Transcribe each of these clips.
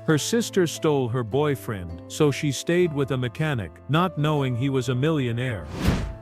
Her sister stole her boyfriend, so she stayed with a mechanic, not knowing he was a millionaire.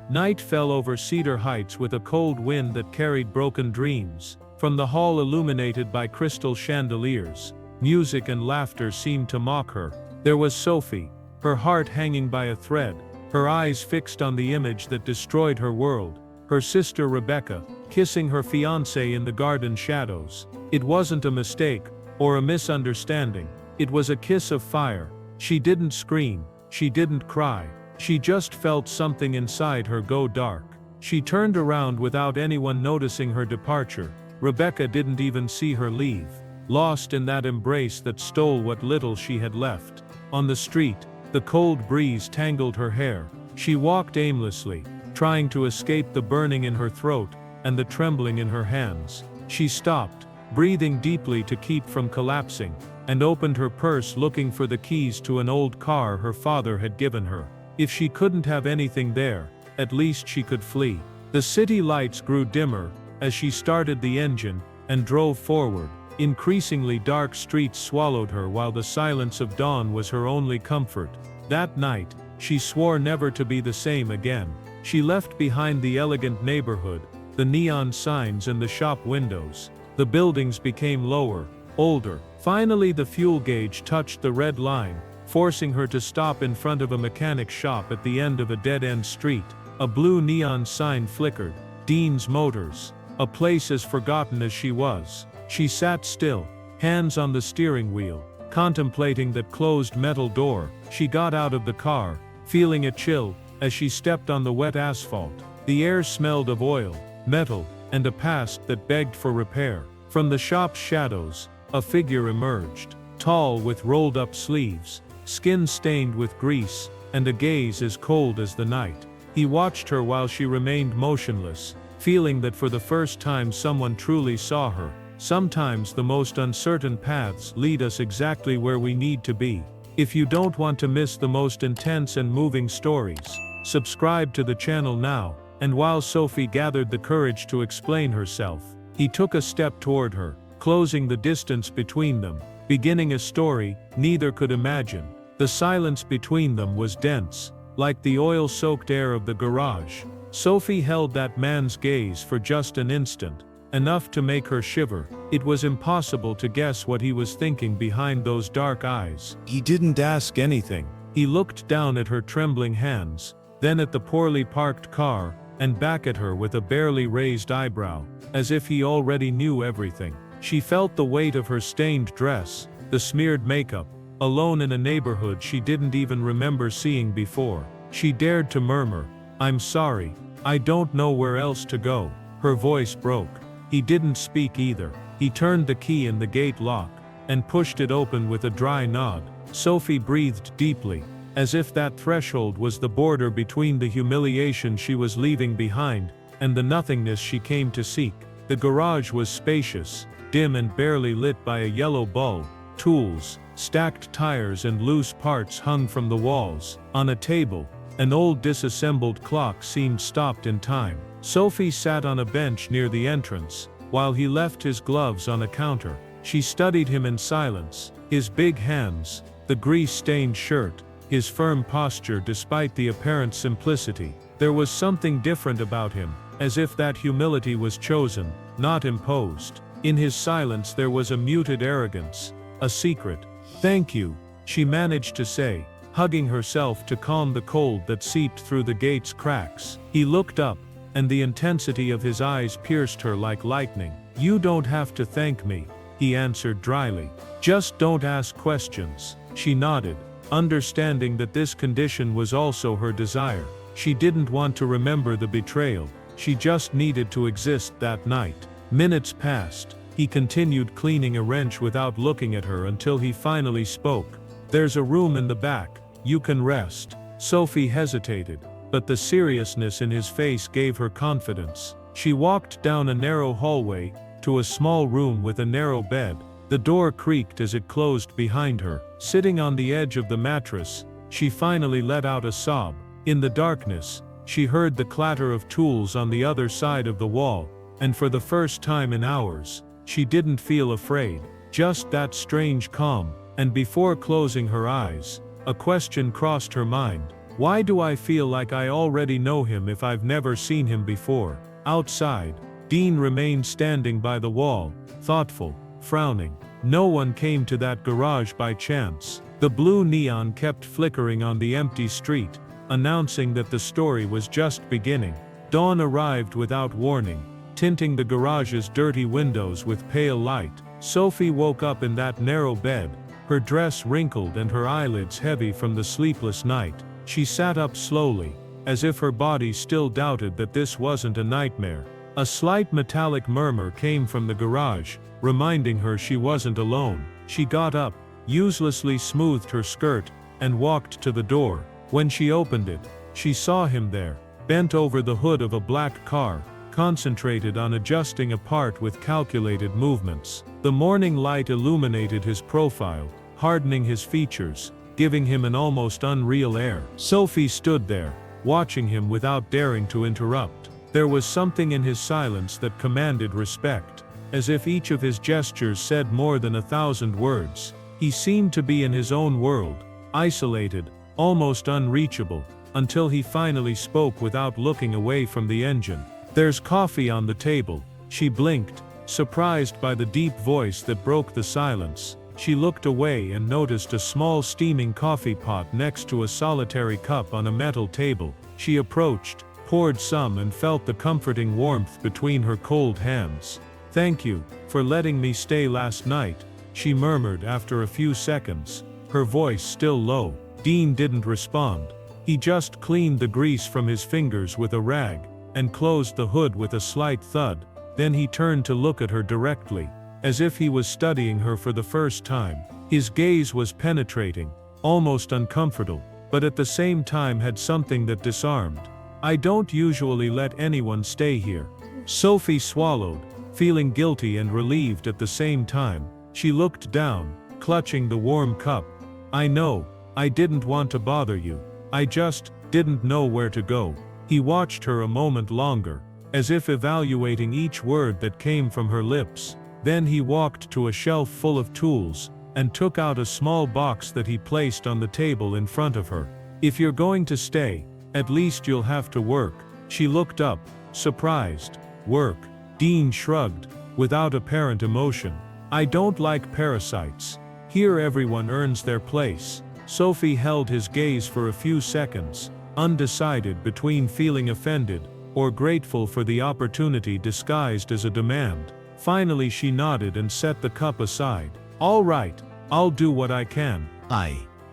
Night fell over Cedar Heights with a cold wind that carried broken dreams. From the hall illuminated by crystal chandeliers, music and laughter seemed to mock her. There was Sophie, her heart hanging by a thread, her eyes fixed on the image that destroyed her world. Her sister Rebecca, kissing her fiancé in the garden shadows. It wasn't a mistake, or a misunderstanding. It was a kiss of fire. She didn't scream, she didn't cry. She just felt something inside her go dark. She turned around without anyone noticing her departure. Rebecca didn't even see her leave, lost in that embrace that stole what little she had left. On the street, the cold breeze tangled her hair. She walked aimlessly, trying to escape the burning in her throat and the trembling in her hands. She stopped, breathing deeply to keep from collapsing, and opened her purse looking for the keys to an old car her father had given her. If she couldn't have anything there, at least she could flee. The city lights grew dimmer as she started the engine and drove forward. Increasingly dark streets swallowed her while the silence of dawn was her only comfort. That night, she swore never to be the same again. She left behind the elegant neighborhood, the neon signs and the shop windows. The buildings became lower, older. Finally the fuel gauge touched the red line, forcing her to stop in front of a mechanic shop at the end of a dead-end street. A blue neon sign flickered, Dean's Motors, a place as forgotten as she was. She sat still, hands on the steering wheel, contemplating that closed metal door. She got out of the car, feeling a chill, as she stepped on the wet asphalt. The air smelled of oil, metal, and a past that begged for repair. From the shop's shadows, a figure emerged, tall with rolled-up sleeves, skin stained with grease, and a gaze as cold as the night. He watched her while she remained motionless, feeling that for the first time someone truly saw her. Sometimes the most uncertain paths lead us exactly where we need to be. If you don't want to miss the most intense and moving stories, subscribe to the channel now. And while Sophie gathered the courage to explain herself, he took a step toward her, closing the distance between them, beginning a story neither could imagine. The silence between them was dense, like the oil-soaked air of the garage. Sophie held that man's gaze for just an instant, enough to make her shiver. It was impossible to guess what he was thinking behind those dark eyes. He didn't ask anything. He looked down at her trembling hands, then at the poorly parked car, and back at her with a barely raised eyebrow, as if he already knew everything. She felt the weight of her stained dress, the smeared makeup, alone in a neighborhood she didn't even remember seeing before. She dared to murmur, "I'm sorry, I don't know where else to go." Her voice broke. He didn't speak either. He turned the key in the gate lock, and pushed it open with a dry nod. Sophie breathed deeply, as if that threshold was the border between the humiliation she was leaving behind, and the nothingness she came to seek. The garage was spacious, dim and barely lit by a yellow bulb. Tools, stacked tires and loose parts hung from the walls. On a table, an old disassembled clock seemed stopped in time. Sophie sat on a bench near the entrance, while he left his gloves on a counter. She studied him in silence, his big hands, the grease-stained shirt, his firm posture despite the apparent simplicity. There was something different about him, as if that humility was chosen, not imposed. In his silence there was a muted arrogance, a secret. "Thank you," she managed to say, hugging herself to calm the cold that seeped through the gate's cracks. He looked up, and the intensity of his eyes pierced her like lightning. "You don't have to thank me," he answered dryly. "Just don't ask questions." She nodded, understanding that this condition was also her desire. She didn't want to remember the betrayal, she just needed to exist that night. Minutes passed. He continued cleaning a wrench without looking at her until he finally spoke. "There's a room in the back, you can rest." Sophie hesitated, but the seriousness in his face gave her confidence. She walked down a narrow hallway, to a small room with a narrow bed. The door creaked as it closed behind her. Sitting on the edge of the mattress, she finally let out a sob. In the darkness, she heard the clatter of tools on the other side of the wall, and for the first time in hours, she didn't feel afraid. Just that strange calm, and before closing her eyes, a question crossed her mind. Why do I feel like I already know him if I've never seen him before? Outside, Dean remained standing by the wall, thoughtful, frowning. No one came to that garage by chance. The blue neon kept flickering on the empty street, announcing that the story was just beginning. Dawn arrived without warning, tinting the garage's dirty windows with pale light. Sophie woke up in that narrow bed, her dress wrinkled and her eyelids heavy from the sleepless night. She sat up slowly, as if her body still doubted that this wasn't a nightmare. A slight metallic murmur came from the garage, reminding her she wasn't alone. She got up, uselessly smoothed her skirt, and walked to the door. When she opened it, she saw him there, bent over the hood of a black car, concentrated on adjusting a part with calculated movements. The morning light illuminated his profile, hardening his features, giving him an almost unreal air. Sophie stood there, watching him without daring to interrupt. There was something in his silence that commanded respect, as if each of his gestures said more than 1,000 words. He seemed to be in his own world, isolated, almost unreachable, until he finally spoke without looking away from the engine. "There's coffee on the table." She blinked, surprised by the deep voice that broke the silence. She looked away and noticed a small steaming coffee pot next to a solitary cup on a metal table. She approached, poured some and felt the comforting warmth between her cold hands. "Thank you for letting me stay last night," she murmured after a few seconds, her voice still low. Dean didn't respond. He just cleaned the grease from his fingers with a rag, and closed the hood with a slight thud. Then he turned to look at her directly, as if he was studying her for the first time. His gaze was penetrating, almost uncomfortable, but at the same time had something that disarmed. "I don't usually let anyone stay here." Sophie swallowed, feeling guilty and relieved at the same time. She looked down, clutching the warm cup. "I know, I didn't want to bother you. I just didn't know where to go." He watched her a moment longer, as if evaluating each word that came from her lips. Then he walked to a shelf full of tools, and took out a small box that he placed on the table in front of her. "If you're going to stay, at least you'll have to work." She looked up, surprised. "Work?" Dean shrugged, without apparent emotion. "I don't like parasites. Here everyone earns their place." Sophie held his gaze for a few seconds, undecided between feeling offended or grateful for the opportunity disguised as a demand. Finally she nodded and set the cup aside. "All right, I'll do what I can."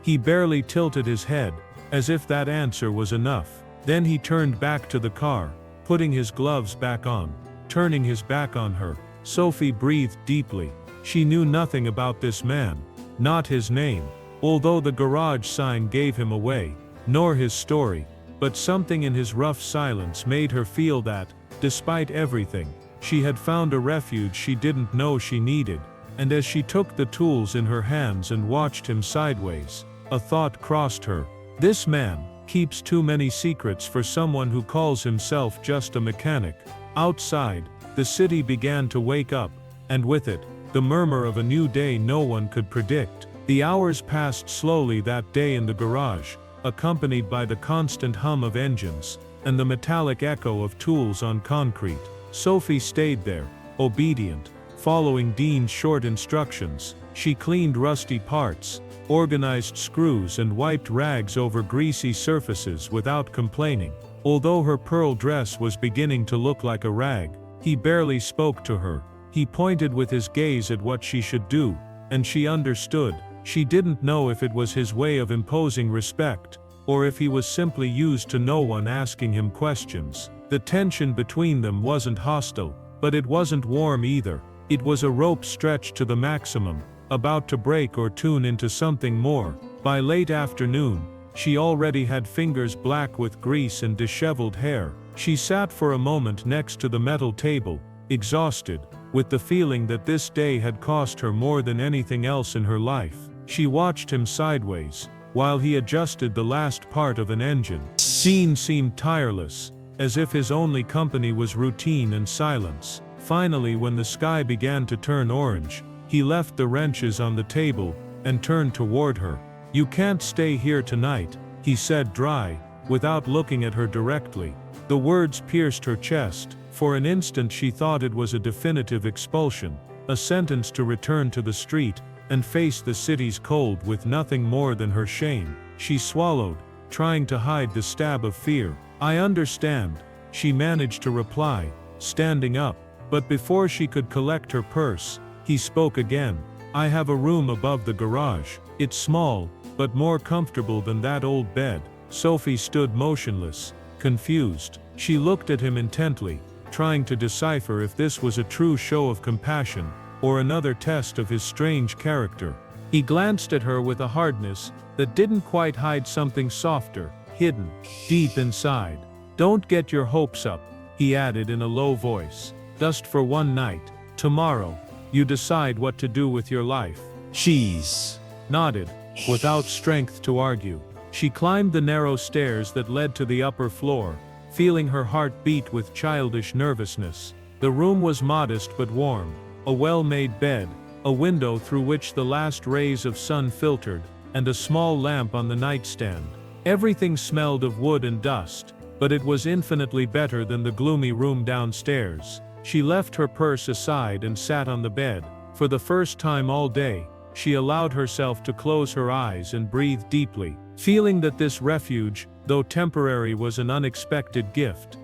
He barely tilted his head, as if that answer was enough. Then he turned back to the car, putting his gloves back on. Turning his back on her, Sophie breathed deeply. She knew nothing about this man, not his name, although the garage sign gave him away, nor his story, but something in his rough silence made her feel that, despite everything, she had found a refuge she didn't know she needed. And as she took the tools in her hands and watched him sideways, a thought crossed her. This man keeps too many secrets for someone who calls himself just a mechanic. Outside, the city began to wake up, and with it, the murmur of a new day no one could predict. The hours passed slowly that day in the garage, accompanied by the constant hum of engines, and the metallic echo of tools on concrete. Sophie stayed there, obedient, following Dean's short instructions. She cleaned rusty parts, organized screws and wiped rags over greasy surfaces without complaining. Although her pearl dress was beginning to look like a rag, he barely spoke to her. He pointed with his gaze at what she should do, and she understood. She didn't know if it was his way of imposing respect, or if he was simply used to no one asking him questions. The tension between them wasn't hostile, but it wasn't warm either. It was a rope stretched to the maximum, about to break or tune into something more. By late afternoon, she already had fingers black with grease and disheveled hair. She sat for a moment next to the metal table, exhausted, with the feeling that this day had cost her more than anything else in her life. She watched him sideways, while he adjusted the last part of an engine. Dean seemed tireless, as if his only company was routine and silence. Finally, when the sky began to turn orange, he left the wrenches on the table, and turned toward her. "You can't stay here tonight," he said dry, without looking at her directly. The words pierced her chest. For an instant she thought it was a definitive expulsion, a sentence to return to the street and face the city's cold with nothing more than her shame. She swallowed, trying to hide the stab of fear. "I understand," she managed to reply, standing up. But before she could collect her purse, he spoke again. "I have a room above the garage. It's small, but more comfortable than that old bed." Sophie stood motionless, confused. She looked at him intently, trying to decipher if this was a true show of compassion, or another test of his strange character. He glanced at her with a hardness that didn't quite hide something softer, hidden, deep inside. "Don't get your hopes up," he added in a low voice. "Just for one night. Tomorrow, you decide what to do with your life." She's nodded, without strength to argue. She climbed the narrow stairs that led to the upper floor, feeling her heart beat with childish nervousness. The room was modest but warm. A well-made bed, a window through which the last rays of sun filtered, and a small lamp on the nightstand. Everything smelled of wood and dust, but it was infinitely better than the gloomy room downstairs. She left her purse aside and sat on the bed. For the first time all day, she allowed herself to close her eyes and breathe deeply, feeling that this refuge, though temporary, was an unexpected gift.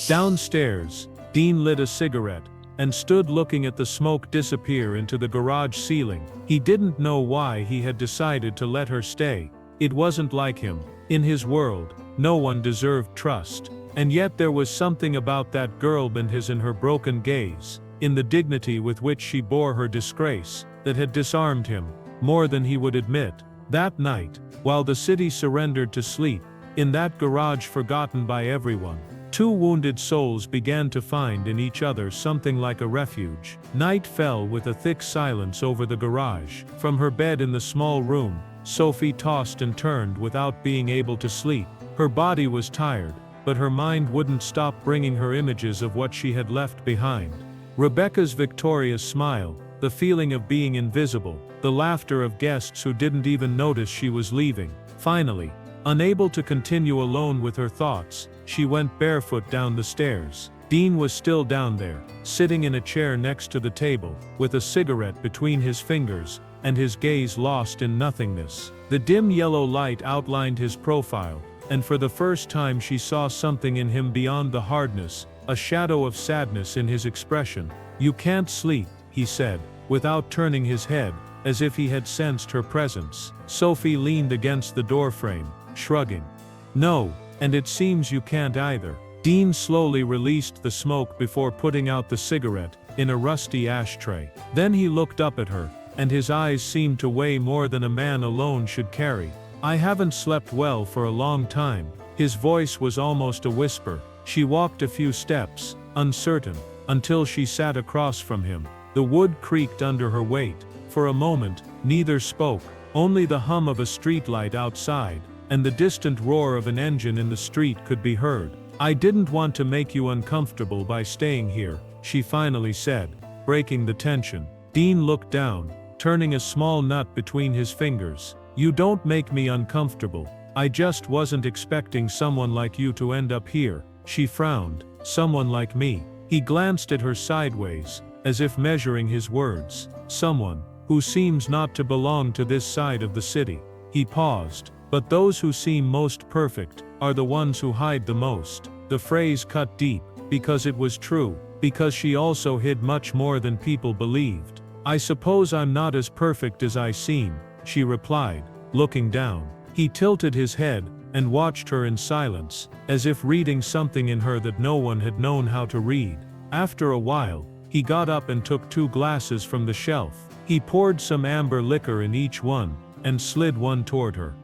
Downstairs, Dean lit a cigarette and stood looking at the smoke disappear into the garage ceiling. He didn't know why he had decided to let her stay. It wasn't like him. In his world, no one deserved trust. And yet there was something about that girl and in her broken gaze, in the dignity with which she bore her disgrace, that had disarmed him, more than he would admit. That night, while the city surrendered to sleep, in that garage forgotten by everyone, two wounded souls began to find in each other something like a refuge. Night fell with a thick silence over the garage. From her bed in the small room, Sophie tossed and turned without being able to sleep. Her body was tired, but her mind wouldn't stop bringing her images of what she had left behind. Rebecca's victorious smile, the feeling of being invisible, the laughter of guests who didn't even notice she was leaving. Finally, unable to continue alone with her thoughts, she went barefoot down the stairs. Dean was still down there, sitting in a chair next to the table, with a cigarette between his fingers, and his gaze lost in nothingness. The dim yellow light outlined his profile, and for the first time she saw something in him beyond the hardness, a shadow of sadness in his expression. "You can't sleep," he said, without turning his head, as if he had sensed her presence. Sophie leaned against the doorframe, shrugging. "No, and it seems you can't either." Dean slowly released the smoke before putting out the cigarette, in a rusty ashtray. Then he looked up at her, and his eyes seemed to weigh more than a man alone should carry. "I haven't slept well for a long time." His voice was almost a whisper. She walked a few steps, uncertain, until she sat across from him. The wood creaked under her weight. For a moment, neither spoke, only the hum of a streetlight outside, and the distant roar of an engine in the street could be heard. "I didn't want to make you uncomfortable by staying here," she finally said, breaking the tension. Dean looked down, turning a small nut between his fingers. "You don't make me uncomfortable. I just wasn't expecting someone like you to end up here." She frowned. "Someone like me?" He glanced at her sideways, as if measuring his words. "Someone who seems not to belong to this side of the city." He paused. "But those who seem most perfect are the ones who hide the most." The phrase cut deep, because it was true, because she also hid much more than people believed. "I suppose I'm not as perfect as I seem," she replied, looking down. He tilted his head and watched her in silence, as if reading something in her that no one had known how to read. After a while, he got up and took 2 glasses from the shelf. He poured some amber liquor in each one, and slid one toward her.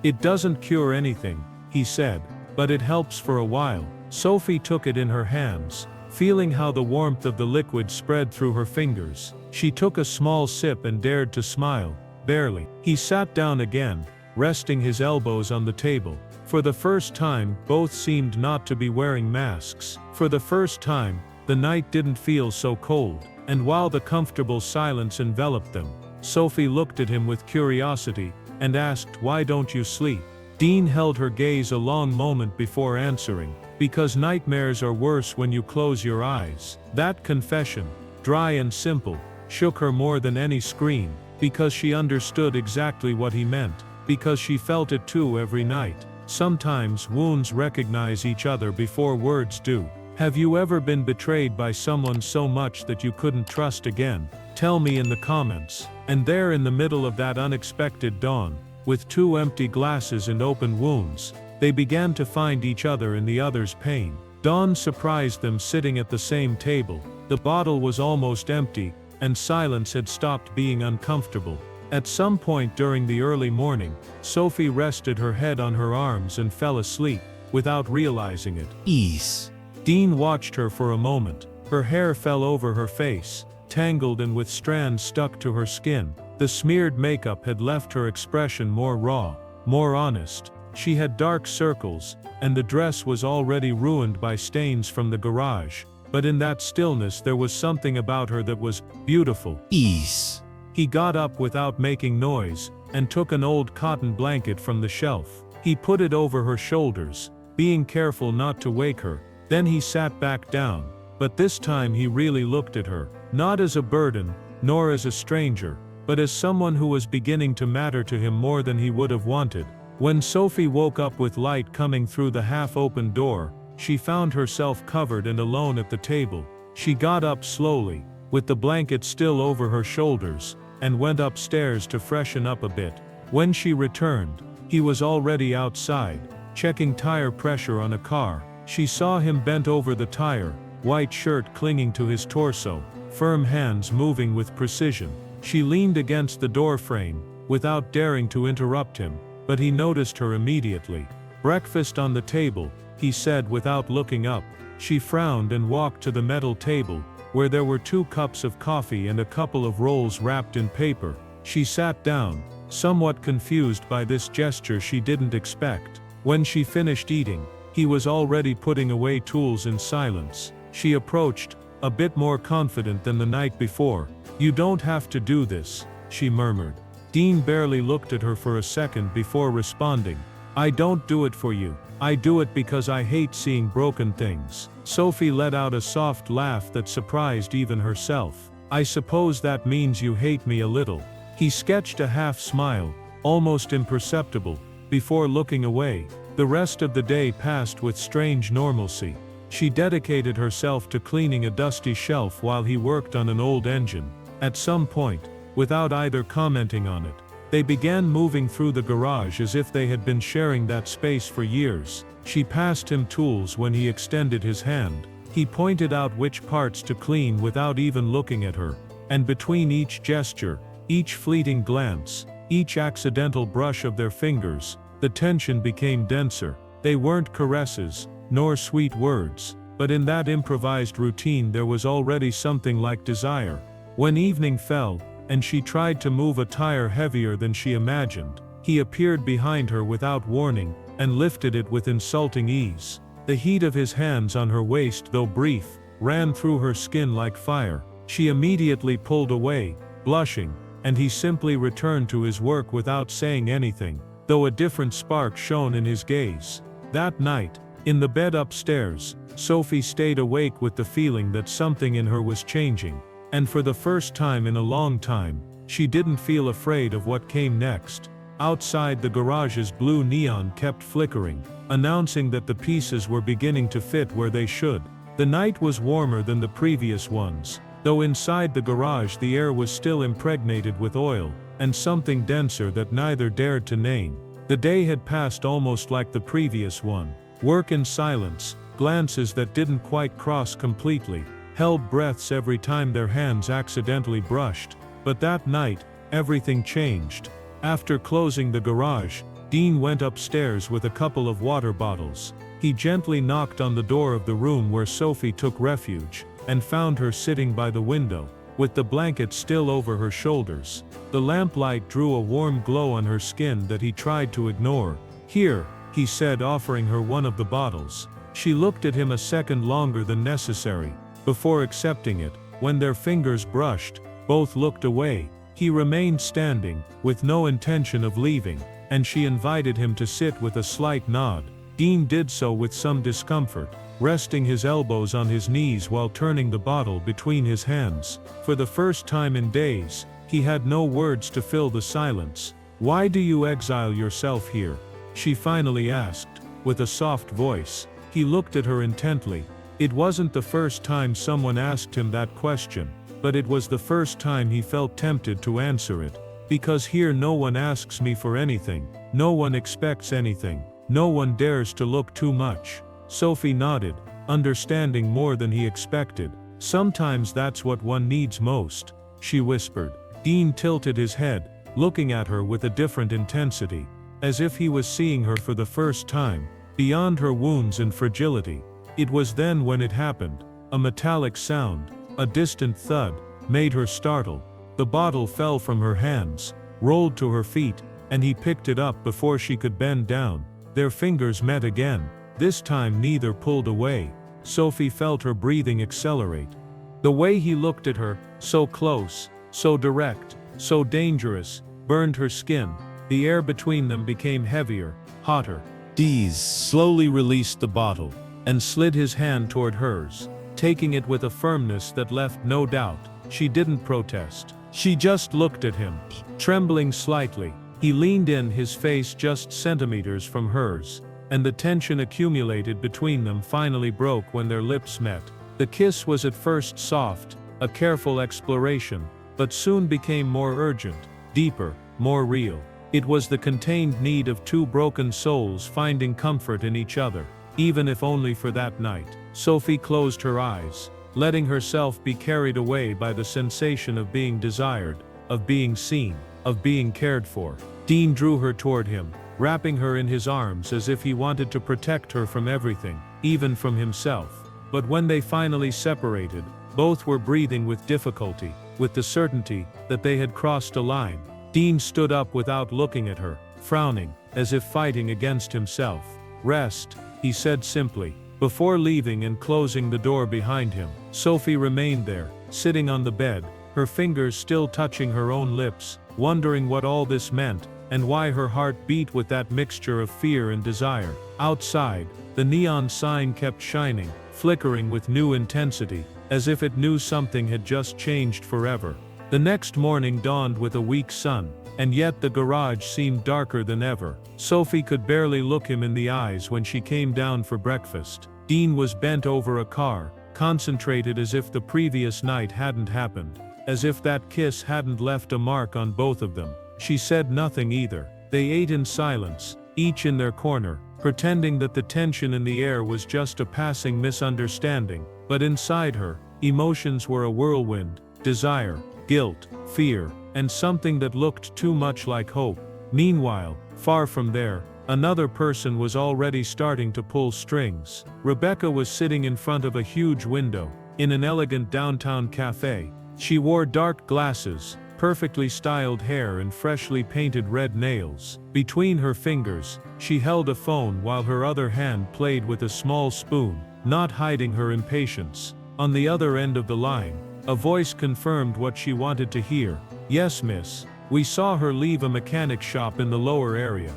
"It doesn't cure anything," he said, "but it helps for a while." Sophie took it in her hands, feeling how the warmth of the liquid spread through her fingers. She took a small sip and dared to smile, barely. He sat down again, resting his elbows on the table. For the first time, both seemed not to be wearing masks. For the first time, the night didn't feel so cold, and while the comfortable silence enveloped them, Sophie looked at him with curiosity, and asked, "Why don't you sleep?" Dean held her gaze a long moment before answering, "Because nightmares are worse when you close your eyes." That confession, dry and simple, shook her more than any scream, because she understood exactly what he meant, because she felt it too every night. Sometimes wounds recognize each other before words do. Have you ever been betrayed by someone so much that you couldn't trust again? Tell me in the comments. And there in the middle of that unexpected dawn, with 2 empty glasses and open wounds, they began to find each other in the other's pain. Dawn surprised them sitting at the same table. The bottle was almost empty, and silence had stopped being uncomfortable. At some point during the early morning, Sophie rested her head on her arms and fell asleep, without realizing it. Ease. Dean watched her for a moment. Her hair fell over her face, tangled and with strands stuck to her skin. The smeared makeup had left her expression more raw, more honest. She had dark circles, and the dress was already ruined by stains from the garage. But in that stillness there was something about her that was beautiful. Ease. He got up without making noise, and took an old cotton blanket from the shelf. He put it over her shoulders, being careful not to wake her. Then he sat back down, but this time he really looked at her, not as a burden, nor as a stranger, but as someone who was beginning to matter to him more than he would have wanted. When Sophie woke up with light coming through the half-open door, she found herself covered and alone at the table. She got up slowly, with the blanket still over her shoulders, and went upstairs to freshen up a bit. When she returned, he was already outside, checking tire pressure on a car. She saw him bent over the tire, white shirt clinging to his torso, firm hands moving with precision. She leaned against the doorframe, without daring to interrupt him, but he noticed her immediately. "Breakfast on the table," he said without looking up. She frowned and walked to the metal table, where there were 2 cups of coffee and a couple of rolls wrapped in paper. She sat down, somewhat confused by this gesture she didn't expect. When she finished eating, he was already putting away tools in silence. She approached, a bit more confident than the night before. "You don't have to do this," she murmured. Dean barely looked at her for a second before responding, "I don't do it for you. I do it because I hate seeing broken things." Sophie let out a soft laugh that surprised even herself. "I suppose that means you hate me a little." He sketched a half smile, almost imperceptible, before looking away. The rest of the day passed with strange normalcy. She dedicated herself to cleaning a dusty shelf while he worked on an old engine. At some point, without either commenting on it, they began moving through the garage as if they had been sharing that space for years. She passed him tools when he extended his hand. He pointed out which parts to clean without even looking at her. And between each gesture, each fleeting glance, each accidental brush of their fingers, the tension became denser. They weren't caresses, nor sweet words, but in that improvised routine there was already something like desire. When evening fell, and she tried to move a tire heavier than she imagined, he appeared behind her without warning, and lifted it with insulting ease. The heat of his hands on her waist, though brief, ran through her skin like fire. She immediately pulled away, blushing, and he simply returned to his work without saying anything, though a different spark shone in his gaze. That night, in the bed upstairs, Sophie stayed awake with the feeling that something in her was changing. And for the first time in a long time, she didn't feel afraid of what came next. Outside, the garage's blue neon kept flickering, announcing that the pieces were beginning to fit where they should. The night was warmer than the previous ones, though inside the garage the air was still impregnated with oil, and something denser that neither dared to name. The day had passed almost like the previous one. Work in silence, glances that didn't quite cross completely, held breaths every time their hands accidentally brushed. But that night, everything changed. After closing the garage, Dean went upstairs with a couple of water bottles. He gently knocked on the door of the room where Sophie took refuge, and found her sitting by the window, with the blanket still over her shoulders. The lamplight drew a warm glow on her skin that he tried to ignore. "Here," he said, offering her one of the bottles. She looked at him a second longer than necessary, before accepting it. When their fingers brushed, both looked away, He remained standing, with no intention of leaving, and she invited him to sit with a slight nod. Dean did so with some discomfort, resting his elbows on his knees while turning the bottle between his hands. For the first time in days, he had no words to fill the silence. "Why do you exile yourself here?" she finally asked, with a soft voice. He looked at her intently. It wasn't the first time someone asked him that question, but it was the first time he felt tempted to answer it. "Because here no one asks me for anything, no one expects anything, no one dares to look too much." Sophie nodded, understanding more than he expected. "Sometimes that's what one needs most," she whispered. Dean tilted his head, looking at her with a different intensity, as if he was seeing her for the first time, beyond her wounds and fragility. It was then when it happened. A metallic sound, a distant thud, made her startle. The bottle fell from her hands, rolled to her feet, and he picked it up before she could bend down. Their fingers met again. This time neither pulled away. Sophie felt her breathing accelerate. The way he looked at her, so close, so direct, so dangerous, burned her skin. The air between them became heavier, hotter. Dees slowly released the bottle, and slid his hand toward hers, taking it with a firmness that left no doubt. She didn't protest. She just looked at him, trembling slightly. He leaned in, his face just centimeters from hers, and the tension accumulated between them finally broke when their lips met. The kiss was at first soft, a careful exploration, but soon became more urgent, deeper, more real. It was the contained need of two broken souls finding comfort in each other, even if only for that night. Sophie closed her eyes, letting herself be carried away by the sensation of being desired, of being seen, of being cared for. Dean drew her toward him, wrapping her in his arms as if he wanted to protect her from everything, even from himself. But when they finally separated, both were breathing with difficulty, with the certainty that they had crossed a line. Dean stood up without looking at her, frowning, as if fighting against himself. "Rest," he said simply, before leaving and closing the door behind him. Sophie remained there, sitting on the bed, her fingers still touching her own lips, wondering what all this meant, and why her heart beat with that mixture of fear and desire. Outside, the neon sign kept shining, flickering with new intensity, as if it knew something had just changed forever. The next morning dawned with a weak sun, and yet the garage seemed darker than ever. Sophie could barely look him in the eyes when she came down for breakfast. Dean was bent over a car, concentrated as if the previous night hadn't happened, as if that kiss hadn't left a mark on both of them. She said nothing either. They ate in silence, each in their corner, pretending that the tension in the air was just a passing misunderstanding. But inside her, emotions were a whirlwind: desire, guilt, fear, and something that looked too much like hope. Meanwhile, far from there, another person was already starting to pull strings. Rebecca was sitting in front of a huge window, in an elegant downtown cafe. She wore dark glasses, perfectly styled hair and freshly painted red nails. Between her fingers, she held a phone while her other hand played with a small spoon, not hiding her impatience. On the other end of the line, a voice confirmed what she wanted to hear. "Yes, miss. We saw her leave a mechanic shop in the lower area.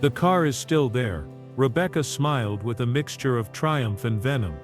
The car is still there." Rebecca smiled with a mixture of triumph and venom.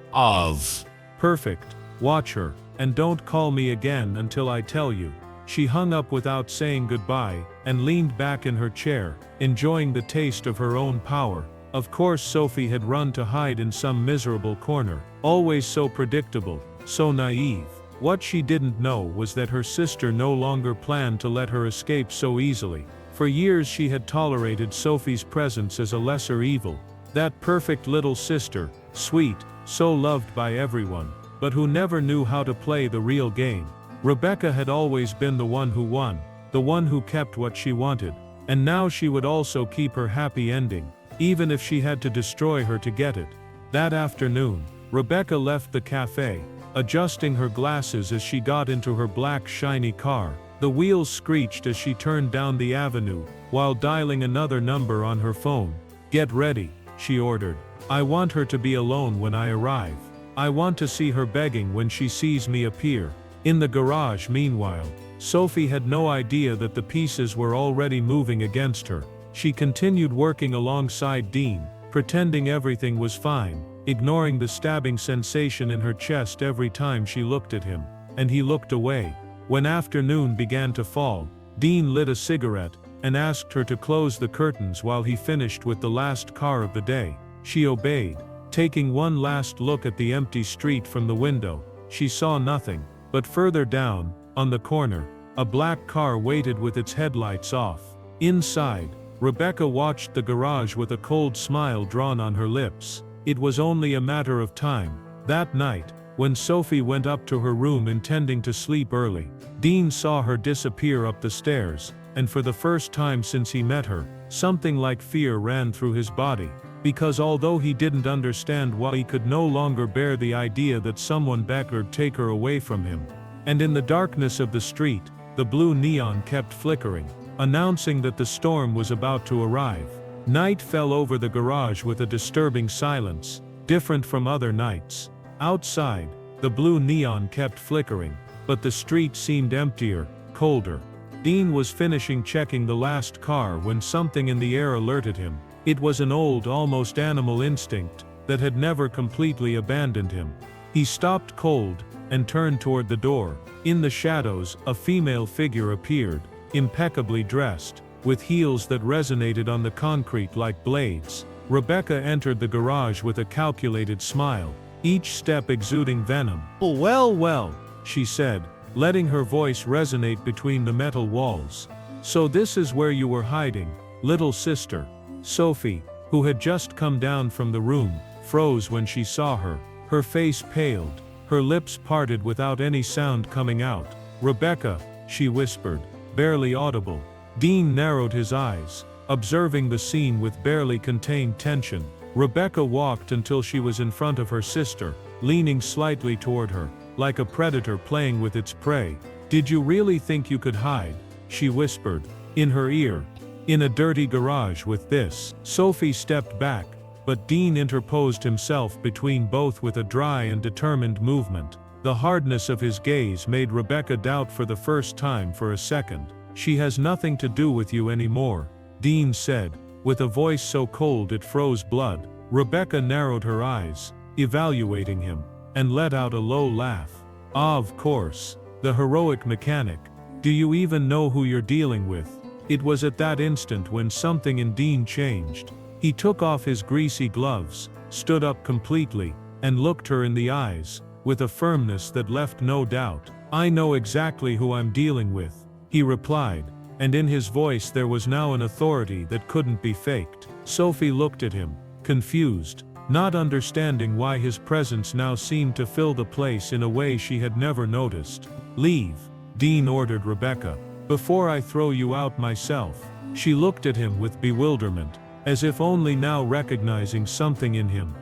"Perfect. Watch her, and don't call me again until I tell you." She hung up without saying goodbye, and leaned back in her chair, enjoying the taste of her own power. Of course Sophie had run to hide in some miserable corner, always so predictable, so naive. What she didn't know was that her sister no longer planned to let her escape so easily. For years she had tolerated Sophie's presence as a lesser evil, that perfect little sister, sweet, so loved by everyone, but who never knew how to play the real game. Rebecca had always been the one who won, the one who kept what she wanted, and now she would also keep her happy ending, even if she had to destroy her to get it. That afternoon, Rebecca left the cafe, adjusting her glasses as she got into her black shiny car. The wheels screeched as she turned down the avenue, while dialing another number on her phone. "Get ready," she ordered. "I want her to be alone when I arrive. I want to see her begging when she sees me appear." In the garage, meanwhile, Sophie had no idea that the pieces were already moving against her. She continued working alongside Dean, pretending everything was fine, ignoring the stabbing sensation in her chest every time she looked at him, and he looked away. When afternoon began to fall, Dean lit a cigarette and asked her to close the curtains while he finished with the last car of the day. She obeyed. Taking one last look at the empty street from the window, she saw nothing, but further down, on the corner, a black car waited with its headlights off. Inside, Rebecca watched the garage with a cold smile drawn on her lips. It was only a matter of time. That night, when Sophie went up to her room intending to sleep early, Dean saw her disappear up the stairs, and for the first time since he met her, something like fear ran through his body. Because although he didn't understand why, he could no longer bear the idea that someone would take her away from him. And in the darkness of the street, the blue neon kept flickering, announcing that the storm was about to arrive. Night fell over the garage with a disturbing silence, different from other nights. Outside, the blue neon kept flickering, but the street seemed emptier, colder. Dean was finishing checking the last car when something in the air alerted him. It was an old, almost animal instinct that had never completely abandoned him. He stopped cold and turned toward the door. In the shadows, a female figure appeared, impeccably dressed, with heels that resonated on the concrete like blades. Rebecca entered the garage with a calculated smile, each step exuding venom. "Well, well," she said, letting her voice resonate between the metal walls. "So this is where you were hiding, little sister." Sophie, who had just come down from the room, froze when she saw her. Her face paled, her lips parted without any sound coming out. "Rebecca," she whispered, barely audible. Dean narrowed his eyes, observing the scene with barely contained tension. Rebecca walked until she was in front of her sister, leaning slightly toward her, like a predator playing with its prey. "Did you really think you could hide?" she whispered, in her ear. "In a dirty garage with this?" Sophie stepped back, but Dean interposed himself between both with a dry and determined movement. The hardness of his gaze made Rebecca doubt for the first time for a second. "She has nothing to do with you anymore," Dean said, with a voice so cold it froze blood. Rebecca narrowed her eyes, evaluating him, and let out a low laugh. "Ah, of course, the heroic mechanic. Do you even know who you're dealing with?" It was at that instant when something in Dean changed. He took off his greasy gloves, stood up completely, and looked her in the eyes, with a firmness that left no doubt. "I know exactly who I'm dealing with," he replied, and in his voice there was now an authority that couldn't be faked. Sophie looked at him, confused, not understanding why his presence now seemed to fill the place in a way she had never noticed. "Leave," Dean ordered Rebecca, "before I throw you out myself." She looked at him with bewilderment, as if only now recognizing something in him.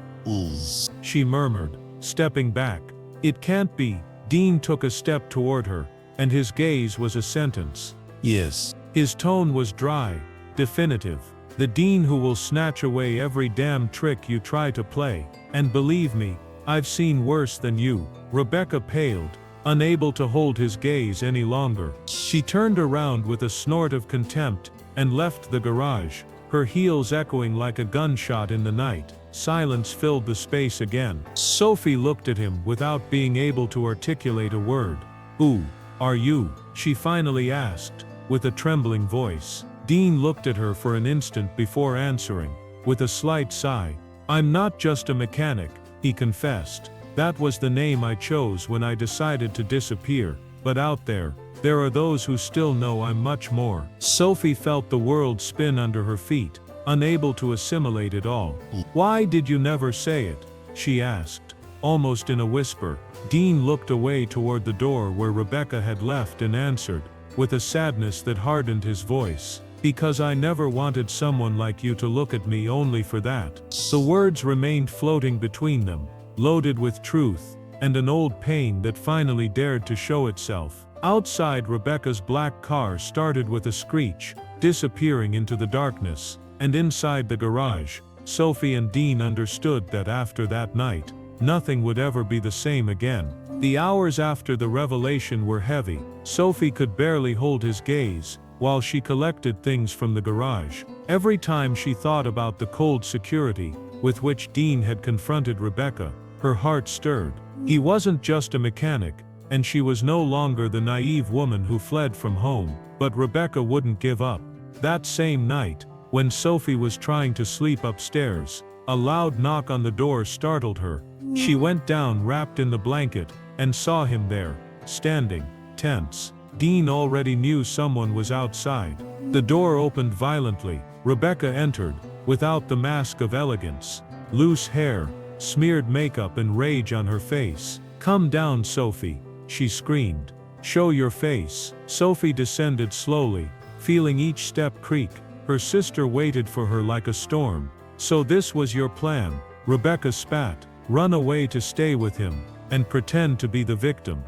She murmured, stepping back. "It can't be." Dean took a step toward her, and his gaze was a sentence. "Yes." His tone was dry, definitive. "The Dean who will snatch away every damn trick you try to play. And believe me, I've seen worse than you." Rebecca paled, unable to hold his gaze any longer. She turned around with a snort of contempt, and left the garage, her heels echoing like a gunshot in the night. Silence filled the space again. Sophie looked at him without being able to articulate a word. "Who are you?" she finally asked, with a trembling voice. Dean looked at her for an instant before answering, with a slight sigh. "I'm not just a mechanic," he confessed. "That was the name I chose when I decided to disappear. But out there are those who still know I'm much more." Sophie felt the world spin under her feet, unable to assimilate it all. "Why did you never say it?" she asked, almost in a whisper. Dean looked away toward the door where Rebecca had left and answered, with a sadness that hardened his voice, "Because I never wanted someone like you to look at me only for that." The words remained floating between them, loaded with truth, and an old pain that finally dared to show itself. Outside, Rebecca's black car started with a screech, disappearing into the darkness, and inside the garage, Sophie and Dean understood that after that night, nothing would ever be the same again. The hours after the revelation were heavy. Sophie could barely hold his gaze, while she collected things from the garage. Every time she thought about the cold security with which Dean had confronted Rebecca, her heart stirred. He wasn't just a mechanic, and she was no longer the naive woman who fled from home, but Rebecca wouldn't give up. That same night, when Sophie was trying to sleep upstairs, a loud knock on the door startled her. She went down wrapped in the blanket, and saw him there, standing, tense. Dean already knew someone was outside. The door opened violently. Rebecca entered, without the mask of elegance. Loose hair, smeared makeup and rage on her face. "Come down, Sophie," she screamed. "Show your face." Sophie descended slowly, feeling each step creak. Her sister waited for her like a storm. "So this was your plan," Rebecca spat. "Run away to stay with him, and pretend to be the victim."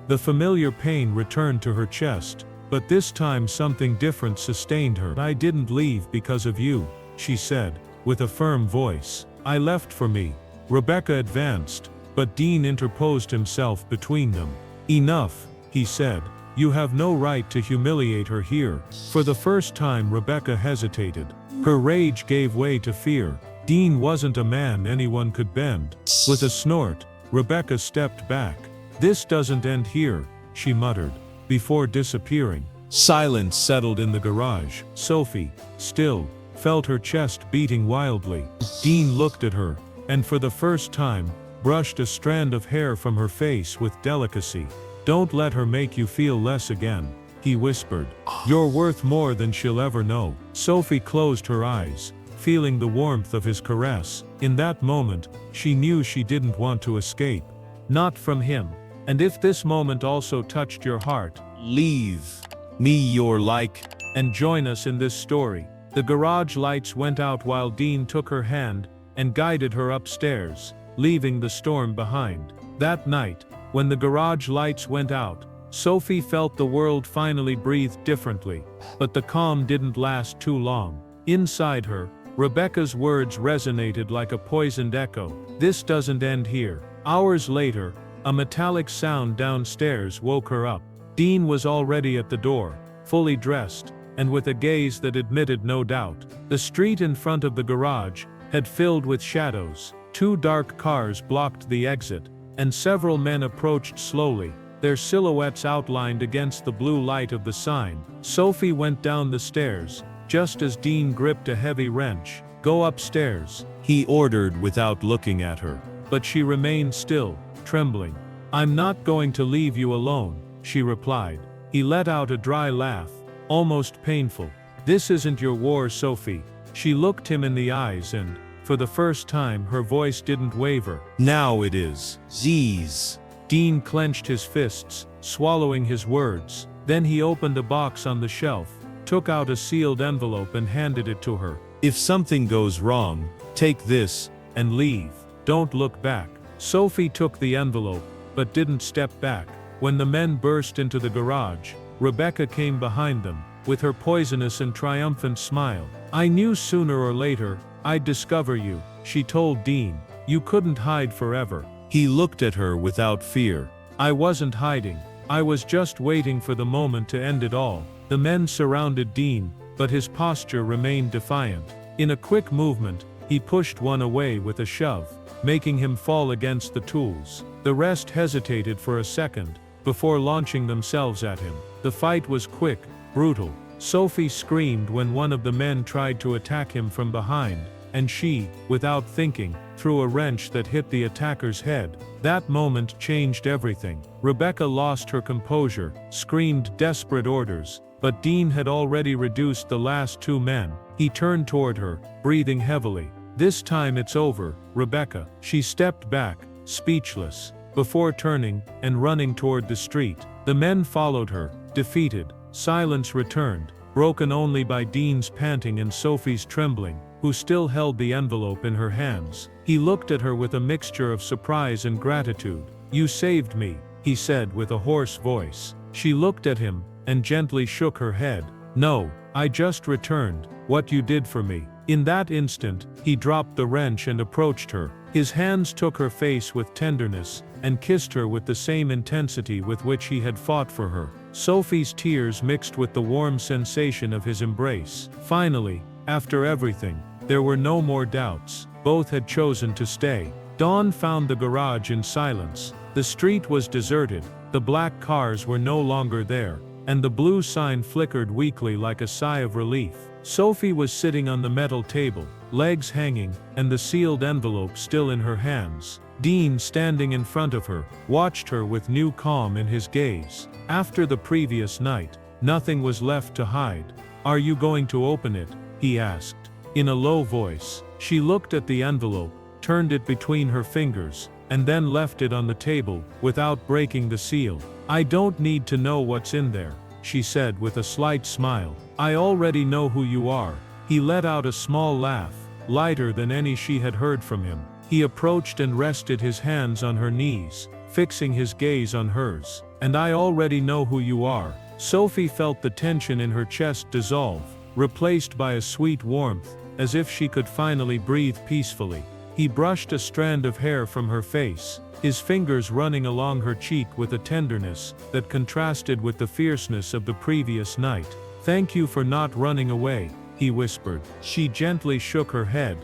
The familiar pain returned to her chest, but this time something different sustained her. "I didn't leave because of you," she said, with a firm voice. "I left for me." Rebecca advanced, but Dean interposed himself between them. "Enough," he said. "You have no right to humiliate her here." For the first time Rebecca hesitated. Her rage gave way to fear. Dean wasn't a man anyone could bend. With a snort, Rebecca stepped back. "This doesn't end here," she muttered, before disappearing. Silence settled in the garage. Sophie, still, felt her chest beating wildly. Dean looked at her, and for the first time, brushed a strand of hair from her face with delicacy. "Don't let her make you feel less again," he whispered. "You're worth more than she'll ever know." Sophie closed her eyes, feeling the warmth of his caress. In that moment, she knew she didn't want to escape. Not from him. And if this moment also touched your heart, leave me your like, and join us in this story. The garage lights went out while Dean took her hand and guided her upstairs, leaving the storm behind. That night, when the garage lights went out, Sophie felt the world finally breathed differently. But the calm didn't last too long. Inside her, Rebecca's words resonated like a poisoned echo. "This doesn't end here." Hours later, a metallic sound downstairs woke her up. Dean was already at the door, fully dressed, and with a gaze that admitted no doubt. The street in front of the garage had filled with shadows. 2 dark cars blocked the exit, and several men approached slowly, their silhouettes outlined against the blue light of the sign. Sophie went down the stairs, just as Dean gripped a heavy wrench. "Go upstairs," he ordered without looking at her. But she remained still, trembling. "I'm not going to leave you alone," she replied. He let out a dry laugh, almost painful. "This isn't your war, Sophie." She looked him in the eyes and, for the first time, her voice didn't waver. "Now it is." "Z's." Dean clenched his fists, swallowing his words. Then he opened a box on the shelf, took out a sealed envelope and handed it to her. "If something goes wrong, take this, and leave. Don't look back." Sophie took the envelope, but didn't step back. When the men burst into the garage, Rebecca came behind them, with her poisonous and triumphant smile. "I knew sooner or later I'd discover you," she told Dean. "You couldn't hide forever." He looked at her without fear. "I wasn't hiding. I was just waiting for the moment to end it all." The men surrounded Dean, but his posture remained defiant. In a quick movement, he pushed one away with a shove, making him fall against the tools. The rest hesitated for a second, before launching themselves at him. The fight was quick, brutal. Sophie screamed when one of the men tried to attack him from behind, and she, without thinking, threw a wrench that hit the attacker's head. That moment changed everything. Rebecca lost her composure, screamed desperate orders, but Dean had already reduced the last 2 men. He turned toward her, breathing heavily. "This time it's over, Rebecca." She stepped back, speechless, before turning and running toward the street. The men followed her, defeated. Silence returned, broken only by Dean's panting and Sophie's trembling, who still held the envelope in her hands. He looked at her with a mixture of surprise and gratitude. "You saved me," he said with a hoarse voice. She looked at him, and gently shook her head. "No, I just returned what you did for me." In that instant, he dropped the wrench and approached her. His hands took her face with tenderness, and kissed her with the same intensity with which he had fought for her. Sophie's tears mixed with the warm sensation of his embrace. Finally, after everything, there were no more doubts. Both had chosen to stay. Dawn found the garage in silence. The street was deserted, the black cars were no longer there, and the blue sign flickered weakly like a sigh of relief. Sophie was sitting on the metal table, legs hanging, and the sealed envelope still in her hands. Dean, standing in front of her, watched her with new calm in his gaze. After the previous night, nothing was left to hide. "Are you going to open it?" he asked. In a low voice, she looked at the envelope, turned it between her fingers, and then left it on the table, without breaking the seal. "I don't need to know what's in there," she said with a slight smile. "I already know who you are." He let out a small laugh, lighter than any she had heard from him. He approached and rested his hands on her knees, fixing his gaze on hers. "And I already know who you are." Sophie felt the tension in her chest dissolve, replaced by a sweet warmth, as if she could finally breathe peacefully. He brushed a strand of hair from her face, his fingers running along her cheek with a tenderness that contrasted with the fierceness of the previous night. "Thank you for not running away," he whispered. She gently shook her head.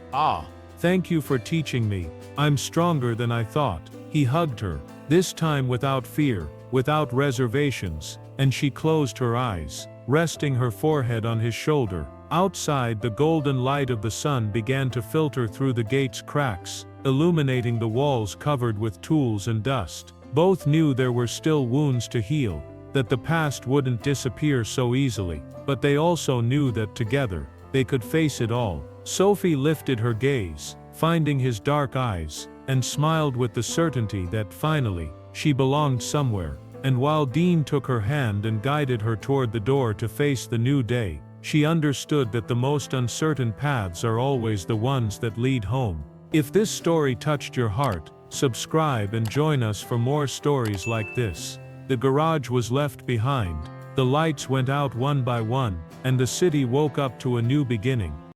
"Thank you for teaching me. I'm stronger than I thought." He hugged her, this time without fear, without reservations, and she closed her eyes, resting her forehead on his shoulder. Outside, the golden light of the sun began to filter through the gate's cracks, illuminating the walls covered with tools and dust. Both knew there were still wounds to heal, that the past wouldn't disappear so easily, but they also knew that together, they could face it all. Sophie lifted her gaze, finding his dark eyes, and smiled with the certainty that finally, she belonged somewhere. And while Dean took her hand and guided her toward the door to face the new day, she understood that the most uncertain paths are always the ones that lead home. If this story touched your heart, subscribe and join us for more stories like this. The garage was left behind, the lights went out one by one, and the city woke up to a new beginning.